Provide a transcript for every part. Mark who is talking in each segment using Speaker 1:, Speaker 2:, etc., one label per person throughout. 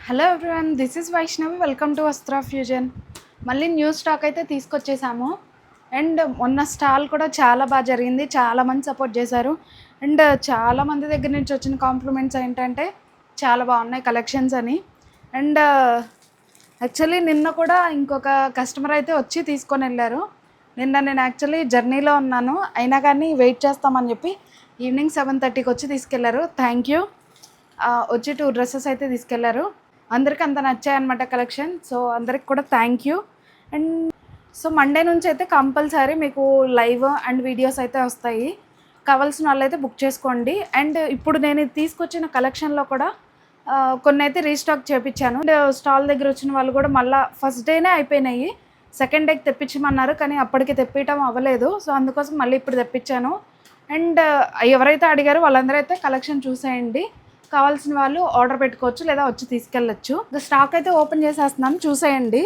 Speaker 1: Hello everyone, this is Vaishnavi. Welcome to వస్త్ర fusion. మళ్ళీ new stock అయితే తీసుకొచ్చేసాము. అండ్ మొన్న స్టాల్ కూడా చాలా బాగా జరిగింది, చాలామంది సపోర్ట్ చేశారు. అండ్ చాలామంది దగ్గర నుంచి వచ్చిన కాంప్లిమెంట్స్ ఏంటంటే చాలా బాగున్నాయి కలెక్షన్స్ అని. అండ్ యాక్చువల్లీ నిన్న కూడా ఇంకొక కస్టమర్ అయితే వచ్చి తీసుకొని వెళ్ళారు. నిన్న నేను యాక్చువల్లీ జర్నీలో ఉన్నాను, అయినా కానీ వెయిట్ చేస్తామని చెప్పి ఈవినింగ్ 7:30కి వచ్చి తీసుకెళ్లారు. Thank you. వచ్చి 2 డ్రెస్సెస్ అయితే తీసుకెళ్లారు. అందరికి అంత నచ్చాయన్నమాట కలెక్షన్. సో అందరికి కూడా thank you. And so Monday నుంచి అయితే కంపల్సరీ మీకు లైవ్ అండ్ వీడియోస్ అయితే వస్తాయి. కావాల్సిన వాళ్ళు అయితే బుక్ చేసుకోండి. అండ్ ఇప్పుడు నేను తీసుకొచ్చిన కలెక్షన్లో కూడా కొన్ని అయితే రీస్టాక్ చేయించాను. అండ్ స్టాల్ దగ్గర వచ్చిన వాళ్ళు కూడా మళ్ళీ ఫస్ట్ డేనే అయిపోయినాయి, సెకండ్ డేకి తెప్పించమన్నారు, కానీ అప్పటికి తెప్పించడం అవ్వలేదు. సో అందుకోసం మళ్ళీ ఇప్పుడు తెప్పించాను. అండ్ ఎవరైతే అడిగారో వాళ్ళందరూ అయితే కలెక్షన్ చూసేయండి. కావాల్సిన వాళ్ళు ఆర్డర్ పెట్టుకోవచ్చు లేదా వచ్చి తీసుకెళ్ళచ్చు. స్టాక్ అయితే ఓపెన్ చేసేస్తున్నాను, చూసేయండి.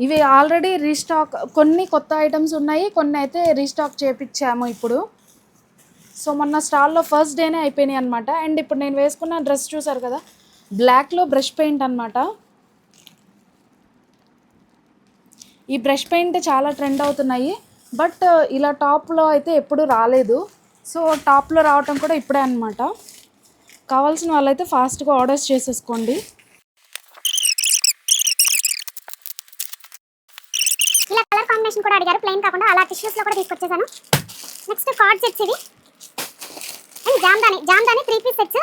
Speaker 1: ఇవి ఆల్రెడీ రీస్టాక్, కొన్ని కొత్త ఐటమ్స్ ఉన్నాయి, కొన్ని అయితే రీస్టాక్ చేయించాము ఇప్పుడు. సో మొన్న స్టాల్లో ఫస్ట్ డేనే అయిపోయినాయి అనమాట. అండ్ ఇప్పుడు నేను వేసుకున్న డ్రెస్ చూసారు కదా, బ్లాక్లో బ్రష్ పెయింట్ అనమాట. ఈ బ్రష్ పెయింట్ చాలా ట్రెండ్ అవుతున్నాయి, బట్ ఇలా టాప్లో అయితే ఎప్పుడు రాలేదు. సో టాప్లో రావటం కూడా ఇప్పుడే అనమాట. కావాల్సిన వాళ్ళైతే ఫాస్ట్గా ఆర్డర్స్ చేసేసుకోండి.
Speaker 2: ఇలా కలర్ కాంబినేషన్ కూడా అడిగారు, ప్లెయిన్ కాకుండా అలా టిష్యూస్లో కూడా తీసుకొచ్చేసాను. నెక్స్ట్ కార్డ్ సెట్స్ ఇవి. అండ్ జామ్దాని 3 పీస్ సెట్స్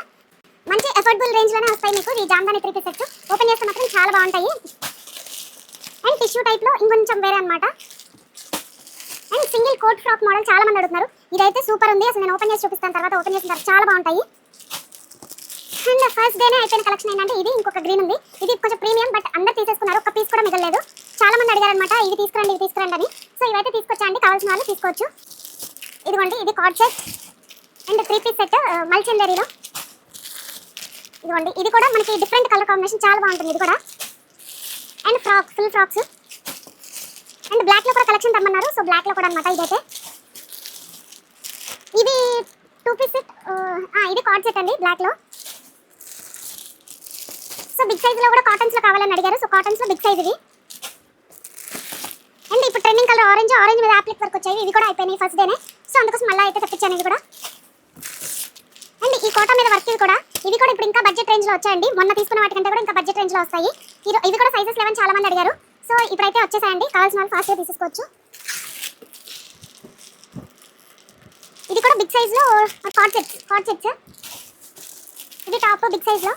Speaker 2: మంచి అఫోర్డబుల్ రేంజ్లోనే వస్తాయి మీకు. ఈ జామ్దాని 3 పీస్ సెట్స్ ఓపెన్ చేస్తే మాత్రం చాలా బాగుంటాయి. అండ్ టిష్యూ టైప్లో ఇంకొంచెం వేరే అనమాట. And single quote frock model చాలా మంది అడుగుతున్నారు. ఇదైతే సూపర్ ఉంది, అసలు నేను ఓపెన్ చేసి చూపిస్తాను. తర్వాత ఓపెన్ చేసిన తర్వాత చాలా బాగుంటాయి. అండ్ ఫస్ట్ డేనే అయిపోయిన కలెక్షన్ ఏంటంటే ఇది. ఇంకొక గ్రీన్ ఉంది, ఇది కొంచెం ప్రీమియం, బట్ అందరు తీసేసుకున్నారు, ఒక పీస్ కూడా మిగలలేదు. చాలా మంది అడిగారు అనమాట, ఇది తీసుకురండి అని. సో ఇవైతే తీసుకొచ్చాండి, కావాల్సిన వాళ్ళు తీసుకోవచ్చు. ఇదిగోండి, ఇది card set and 3 piece set మల్చిందరీలో. ఇదిగోండి, ఇది కూడా మనకి డిఫరెంట్ కలర్ కాంబినేషన్, చాలా బాగుంటుంది ఇది కూడా. అండ్ ఫుల్ ఫ్రాక్స్ అండ్ బ్లాక్లో కూడా కలెక్షన్ రమ్మన్నారు. సో బ్లాక్లో కూడా అనమాట ఇదైతే. ఇది 2 పీస్ సెట్, ఇది కార్డ్ సెట్ అండి బ్లాక్లో. సో బిగ్ సైజ్లో కూడా కాటన్స్లో కావాలని అడిగారు. సో కాటన్స్లో బిగ్ సైజ్ ఇది. అండ్ ఇప్పుడు ట్రెండింగ్ కలర్ ఆరెంజ్ మీద యాప్లిక్ వర్క్ వచ్చాయి, ఇవి కూడా అయిపోయినాయి ఫస్ట్ డేనే. సో అందుకోసం మళ్ళీ అయితే తెప్పించాను ఇది కూడా. అండ్ ఈ కోటా మీద వర్క్ ఇవి కూడా ఇప్పుడు ఇంకా బడ్జెట్ రేంజ్లో వచ్చాయండి. మొన్న తీసుకున్న వాటికంటే కూడా ఇంకా బడ్జెట్ రేంజ్లో వస్తాయి. ఇవి కూడా సైజెస్ 11 చాలా మంది అడిగారు. సో ఇప్పుడైతే వచ్చేసాయండి, కావాల్సిన వాళ్ళు ఫాస్ట్గా తీసుకోవచ్చు. ఇది కూడా బిగ్ సైజ్లో కార్డ్ సెట్స్. ఇది టాప్ బిగ్ సైజ్లో.